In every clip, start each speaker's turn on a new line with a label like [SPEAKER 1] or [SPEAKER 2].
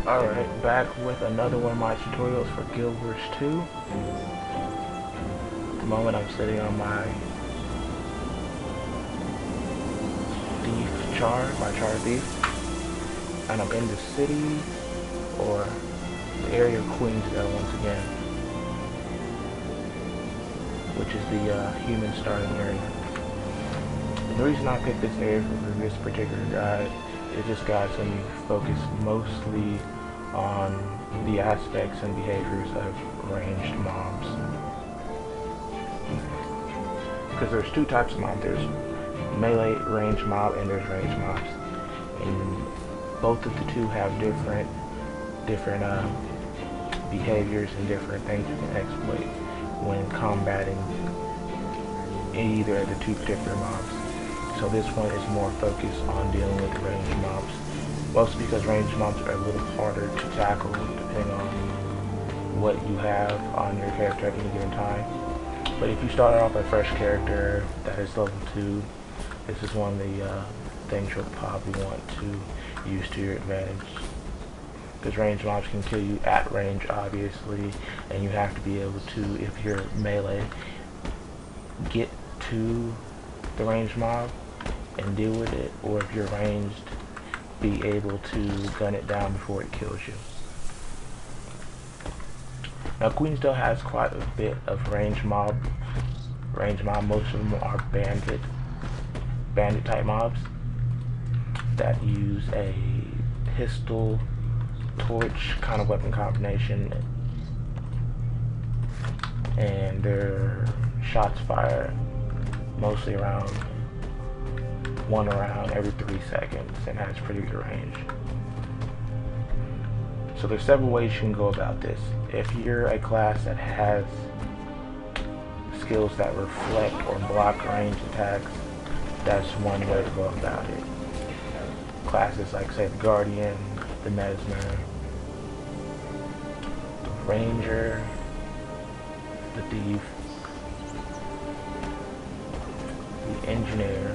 [SPEAKER 1] Alright, back with another one of my tutorials for Gw2. At the moment I'm sitting on my thief char, my char thief, and I'm in the city, or the area of Gw2 once again, which is the human starting area. And the reason I picked this area for this particular guide is this guide's going to focus mostly on the aspects and behaviors of ranged mobs. Because there's two types of mobs. There's melee ranged mob and there's ranged mobs. And both of the two have different behaviors and different things you can exploit when combating either of the two particular mobs. So this one is more focused on dealing with ranged mobs. Mostly because ranged mobs are a little harder to tackle depending on what you have on your character at any given time. But if you start off a fresh character that is level 2, this is one of the things you'll probably want to use to your advantage. Because ranged mobs can kill you at range, obviously, and you have to be able to, if you're melee, get to the ranged mob and deal with it, or if you're ranged, be able to gun it down before it kills you. Now Gw2 has quite a bit of ranged mob. Most of them are bandit type mobs that use a pistol torch kind of weapon combination, and their shots fire mostly around 1 round every 3 seconds and has pretty good range. So there's several ways you can go about this. If you're a class that has skills that reflect or block ranged attacks, that's one way to go about it. Classes like, say, the Guardian, the Mesmer, the Ranger, the Thief, the Engineer,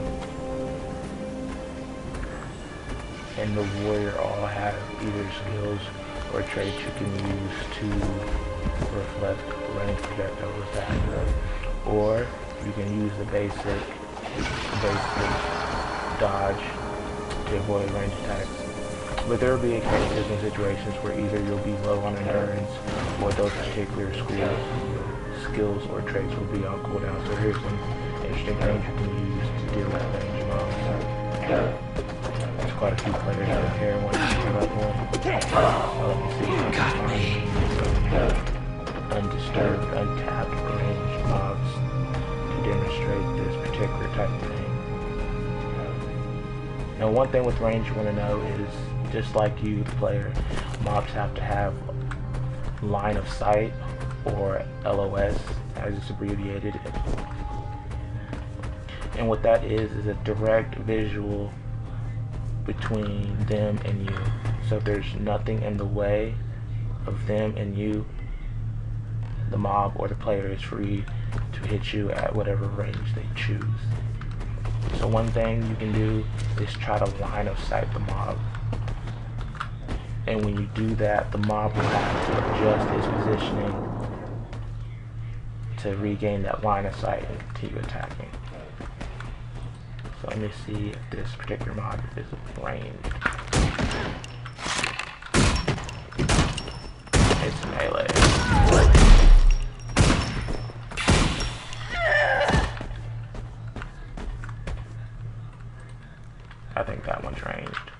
[SPEAKER 1] and the Warrior all have either skills or traits you can use to reflect range projectile attacks, or you can use the basic dodge to avoid range attacks. But there will be occasions and situations where either you'll be low on endurance or those particular skills or traits will be on cooldown. So here's some interesting things you can use to deal with range mobs. There's quite a few players out here when you come up one. Let me see if I can find undisturbed, untapped ranged mobs to demonstrate this particular type of thing. Now one thing with range you want to know is, just like you, the player, mobs have to have line of sight, or LOS as it's abbreviated. And what that is a direct visual between them and you. So if there's nothing in the way of them and you, the mob or the player is free to hit you at whatever range they choose. So one thing you can do is try to line of sight the mob. And when you do that, the mob will have to adjust its positioning to regain that line of sight and continue attacking. So let me see if this particular mob is ranged. It's melee. I think that one's ranged.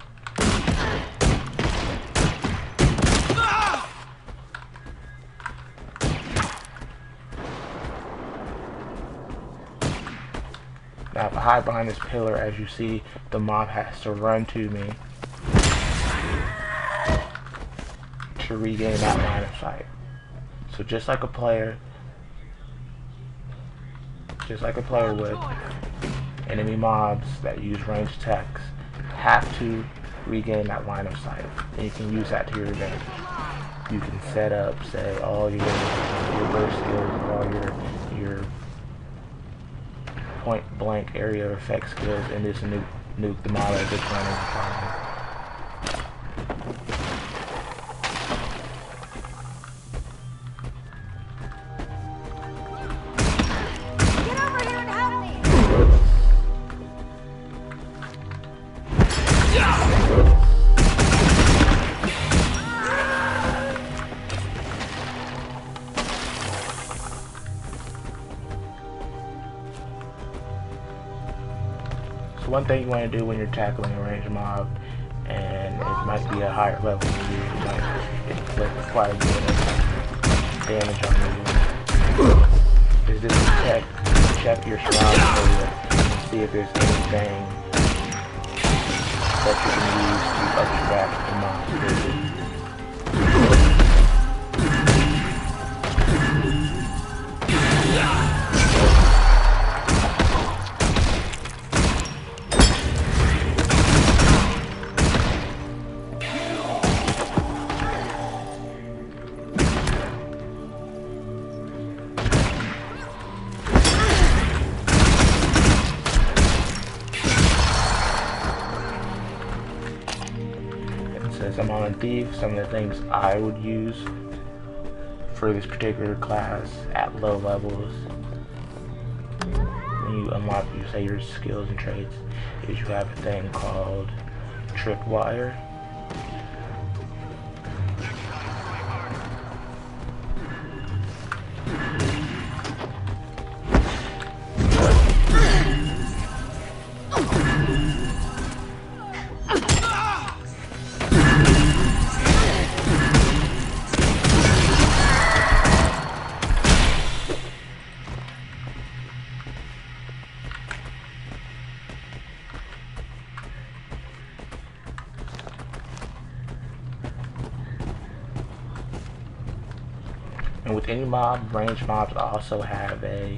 [SPEAKER 1] Now if I hide behind this pillar, as you see, the mob has to run to me to regain that line of sight. So just like a player would, enemy mobs that use ranged attacks have to regain that line of sight. And you can use that to your advantage. You can set up, say, all your burst skills, all your point blank area effect skills, and just nuke the mob as it's running. one thing you want to do when you're tackling a ranged mob, and it might be a higher level than you, it might inflict quite a bit of damage on you, is just check your surrounding area and see if there's anything that you can use to abstract the mob's vision. Since I'm on a thief, some of the things I would use for this particular class at low levels, when you unlock, you say, your skills and traits, is you have a thing called tripwire. And with any mob, ranged mobs also have a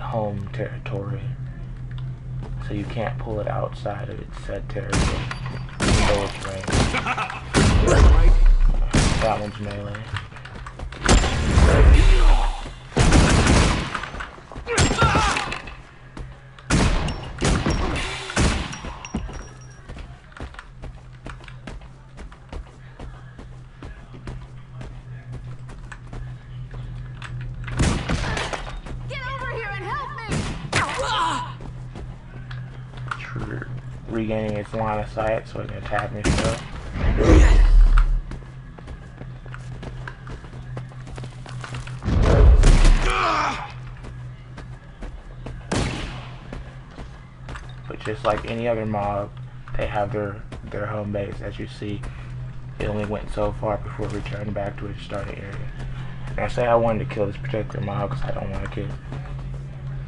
[SPEAKER 1] home territory. So you can't pull it outside of its said territory, even though it's ranged. That one's melee. Regaining its line of sight so it can attack me still. But just like any other mob, they have their home base. As you see, it only went so far before returning back to its starting area. Now say I wanted to kill this particular mob because I don't like it,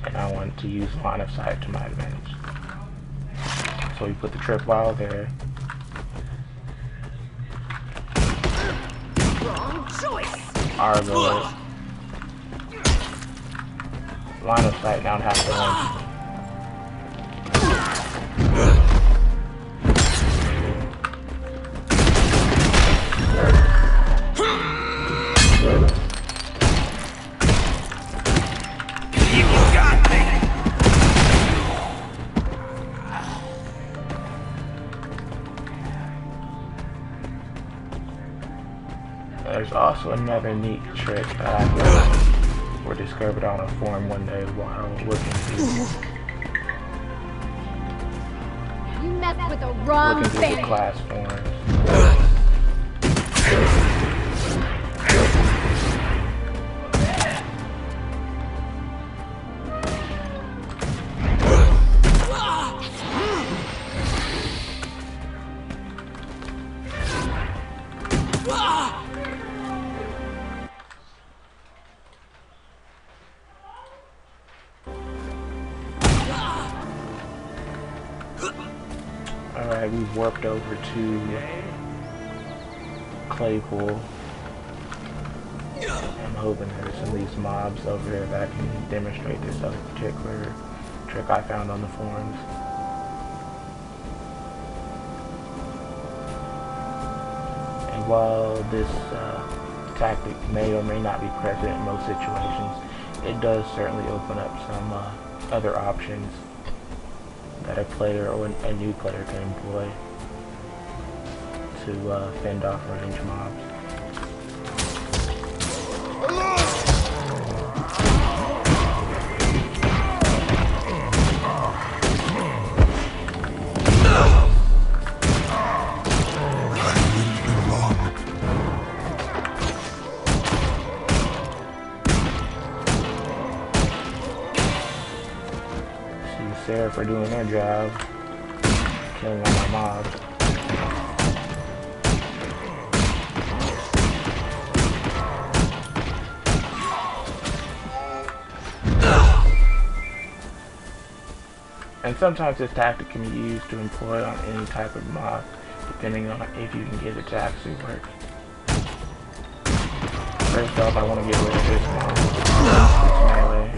[SPEAKER 1] and I wanted to use line of sight to my advantage. So we put the tripwire there.
[SPEAKER 2] Wrong choice.
[SPEAKER 1] Our Lord. Line of sight now and have to run. There's also another neat trick that I learned or discovered on a forum one day while looking
[SPEAKER 2] You messed with the wrong
[SPEAKER 1] through the class forums. Alright, we've warped over to Claypool. I'm hoping there's some of these mobs over there that I can demonstrate this other particular trick I found on the forums. And while this tactic may or may not be present in most situations, it does certainly open up some other options that a player or a new player can employ to fend off ranged mobs. for doing their job, killing all my mobs. And sometimes this tactic can be used to employ on any type of mob, depending on if you can get it to actually work. First off, I want to get rid of this mob. Melee.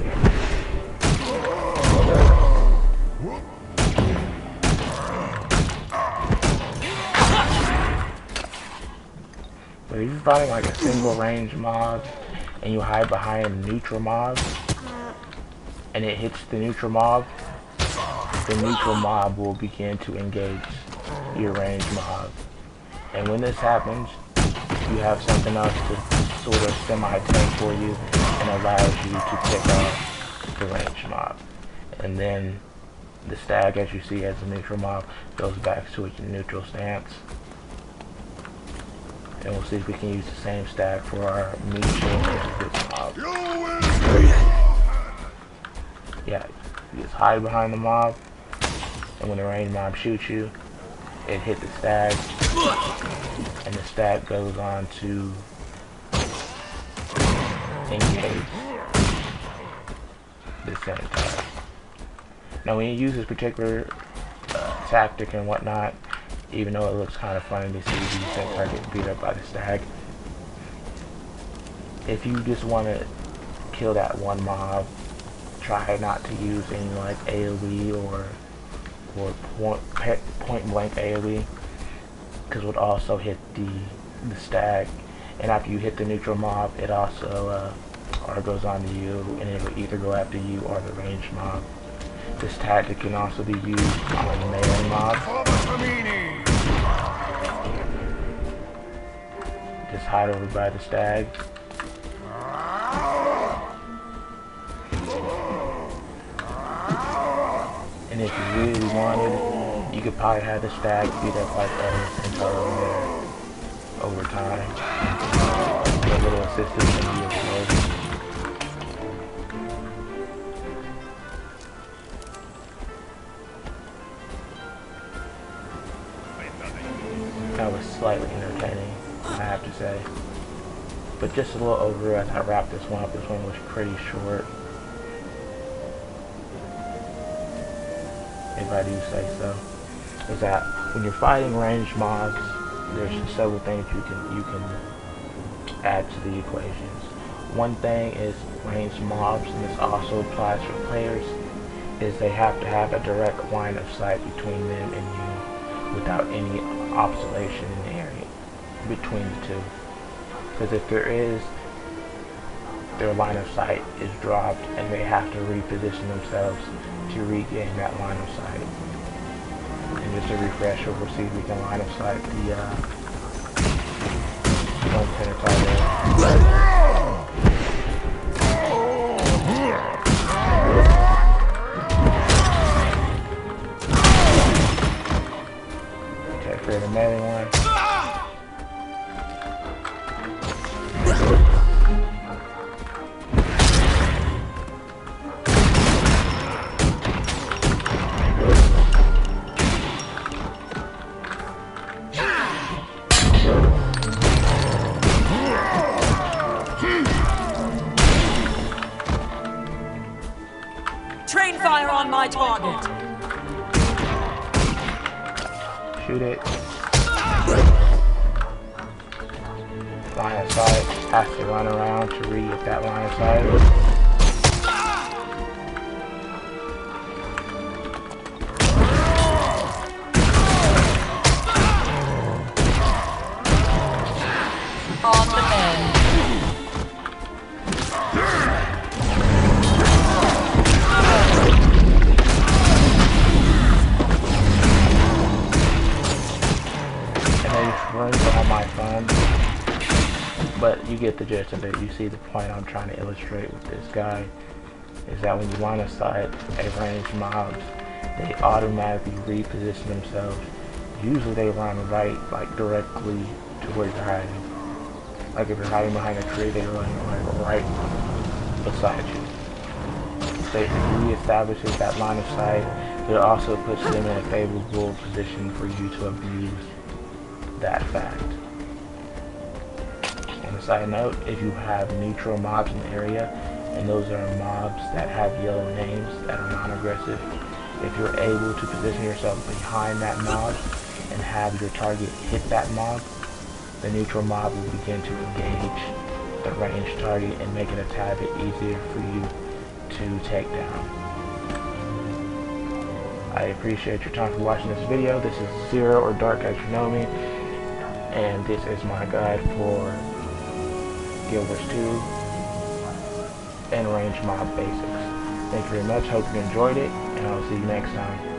[SPEAKER 1] But if you're fighting like a single range mob, and you hide behind a neutral mob, and it hits the neutral mob will begin to engage your ranged mob. And when this happens, you have something else to sort of semi-tank for you and allows you to pick off the ranged mob. And then the stag, as you see as a neutral mob, goes back to its neutral stance. And we'll see if we can use the same stag for our neutral mob. Yeah, you just hide behind the mob, and when the ranged mob shoots you, it hit the stag, and the stag goes on to engage the centaur. Now when you use this particular tactic and whatnot, even though it looks kind of funny to see the centaur get beat up by the stag, if you just want to kill that one mob, try not to use any like AoE or point blank AoE, because it would also hit the stag, and after you hit the neutral mob, it also goes on to you, and it will either go after you or the ranged mob. This tactic can also be used on the melee mob. Just hide over by the stag. And if you really wanted, you could probably have the stag beat up like that over time. A little assistance can be absorbed. That was slightly entertaining, I have to say. But just a little over as I wrap this one up. This one was pretty short, if I do say so. Is that when you're fighting ranged mobs, there's several things you can add to the equations. One thing is ranged mobs, and this also applies for players, is they have to have a direct line of sight between them and you without any observation in the area between the two. Because if there is, their line of sight is dropped and they have to reposition themselves to regain that line of sight. And just a refresher, we'll see if we can line of sight the one centaur there. Okay, for the melee one.
[SPEAKER 3] Train fire on my target.
[SPEAKER 1] Shoot it. Line of sight. Has to run around to read that line of sight.
[SPEAKER 3] On the bend.
[SPEAKER 1] Runs for all my fun, but you get the gist of it. You see the point I'm trying to illustrate with this guy is that when you line of sight a ranged mobs, they automatically reposition themselves. Usually they run right, like directly to where you're hiding. Like if you're hiding behind a tree, they run like right beside you. So it reestablishes that line of sight It also puts them in a favorable position for you to abuse that fact. On a side note, if you have neutral mobs in the area, and those are mobs that have yellow names that are non-aggressive, if you're able to position yourself behind that mob and have your target hit that mob, the neutral mob will begin to engage the ranged target and make it a tad bit easier for you to take down. I appreciate your time for watching this video. This is Zero or Dark as you know me, and this is my guide for Gw2 and range mob basics. Thank you very much. Hope you enjoyed it, and I'll see you next time.